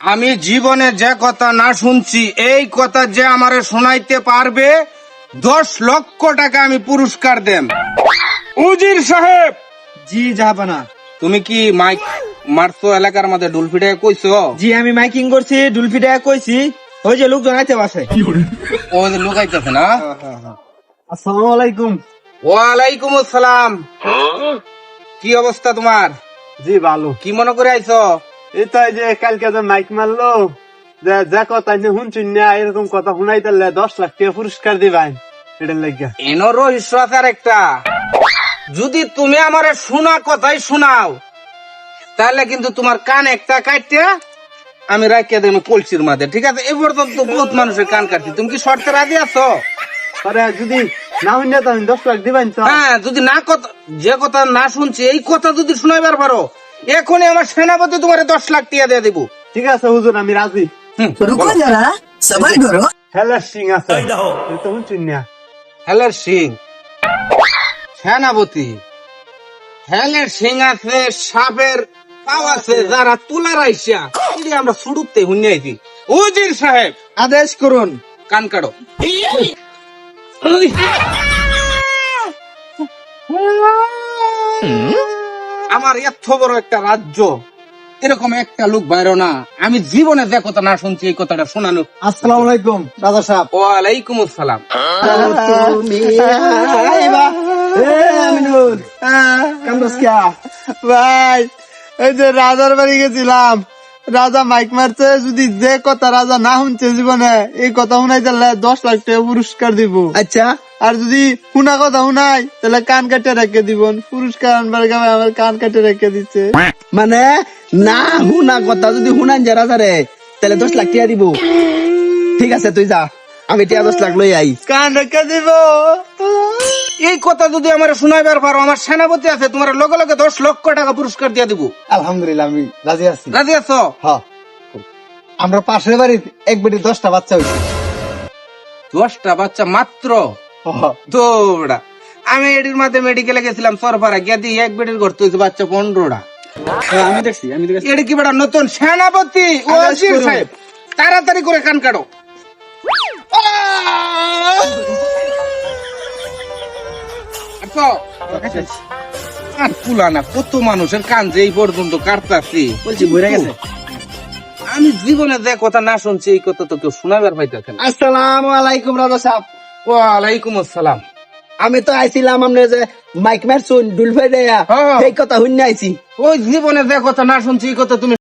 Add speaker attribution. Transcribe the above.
Speaker 1: আমি জীবনে যে কথা না শুনছি এই কথা যে আমারে শোনাইতে পারবে 10 লক্ষ টাকা আমি পুরস্কার দেম। উজির সাহেব।
Speaker 2: জি জাহাপানা।
Speaker 1: তুমি কি মাইক মারছো এলাকার মধ্যে ডুলফিটে কইছো?
Speaker 2: জি আমি মাইকিং করছি, ডুলফিটা কইছি, ওই যে লোক জনাইতে বাসে।
Speaker 1: ও যে লুকাইতেছে না।
Speaker 2: আসসালামু আলাইকুম।
Speaker 1: ওয়ালাইকুম আসসালাম। কি অবস্থা তোমার?
Speaker 2: জি ভালো।
Speaker 1: কি মনে করে আইছো?
Speaker 2: এই তো এই যে কালকে যে মাইক মারলো, যে কথা শুনছি না এরকম কথা শুনাই তাহলে 10 লাখ টাকা পুরস্কার দিবেন, এটার লাগিয়া।
Speaker 1: এনো রহস্য আছে আর একটা। যদি তুমি আমারে শোনা কথাই শোনাও তাহলে কিন্তু তোমার কান একটা কাটতে আমি রাখিয়া দেবো কলসির মাঝে, ঠিক আছে? এই পর্যন্ত বহুত মানুষের কান কাটছি। তুমি কি শর্তে রাজি আছো?
Speaker 2: আরে যদি না শুনে তো 10 লাখ দিবেন তো?
Speaker 1: হ্যাঁ, যদি না কথা যে কথা না শুনছি এই কথা যদি শোনাইবার পারো এখনই আমার সেনাপতি তোমার 10 লাখ টাকা দিয়ে দেবো।
Speaker 2: ঠিক আছে হুজুর, আমি রাজি।
Speaker 3: रुको जरा सबर करो।
Speaker 2: হ্যালো সিং আছে, এই তো শুনছি না।
Speaker 1: হেলের সিং সেনাপতি, হেলের সিং আছে, সাপের পাও আছে, যারা তুলার আইসা এটি আমরা শুরুতে হুনিয়াইছি। উজির সাহেব
Speaker 2: আদেশ করুন।
Speaker 1: কান কাটো। আমার এত বড় একটা রাজ্য, এরকম একটা লোক বাইরো না। আমি জীবনে যে কথা না শুনছি এই কথাটা শোনানো।
Speaker 2: আসসালামু আলাইকুম রাজা সাহেব।
Speaker 1: ওয়ালাইকুম আসসালাম।
Speaker 2: ভাই এই যে রাজার বাড়ি গেছিলাম, রাজা মাইক মারছে, যদি যে কথা রাজা না শুনছে জীবনে এই কথা শুনাই তাহলে 10 লাখ টাকা পুরস্কার দিব।
Speaker 3: अच्छा
Speaker 2: আর যদি শুনা কথা শুনাই তাহলে কান কাটে রেখে দিবন। পুরস্কার আনবার গায়ে আমার কান কাটে রেখে দিচ্ছে।
Speaker 3: মানে না হুনা কথা যদি হুনান যারা যারে তাহলে 10 লাখ টাকা দিব। ঠিক আছে তুই যা, আমি টাকা 10 লাখ লই আই।
Speaker 2: কান রেখে দিব।
Speaker 1: এই কথা যদি আমার শোনাইবার পারো আমার সেনাপতি আছে তোমার লগে লগে 10 লক্ষ টাকা পুরস্কার দিয়ে দিব।
Speaker 2: আলহামদুলিল্লাহ আমি রাজি আছি।
Speaker 1: রাজি আছো?
Speaker 2: হ্যাঁ, আমরা পাশের বাড়ির এক বেটি 10টা বাচ্চা হয়েছে।
Speaker 1: 10টা বাচ্চা মাত্র? দৌড়া। আমি এটির মাঝে মেডিকেলে গেছিলাম সরপাড়া গিয়ে দিই এক বেটির করতে হয়েছে বাচ্চা 15টা।
Speaker 2: আমি দেখছি
Speaker 1: এটি কি বেটা নতুন সেনাপতি ওয়াজির সাহেব, তাড়াতাড়ি করে কান কাটো। আর পুলানা কত মানুষের কান যে এই পর্যন্ত কাটতাছি
Speaker 2: বলছি বইরা গেছে।
Speaker 1: আমি জীবনে যে কথা না শুনছি এই কথা তো কেউ শোনাবার পাইতেছে না।
Speaker 3: আসসালামু আলাইকুম রাজা সাহেব।
Speaker 1: ওয়ালাইকুম আসসালাম।
Speaker 3: আমি তো আইছিলাম আপনি যে মাইক মারছুন ডুলফাই দেয়া
Speaker 1: হ্যাঁ।
Speaker 3: এই কথা হুন্না আইছি।
Speaker 1: ওই জীবনে যে কথা না শুনছি এই কথা তুমি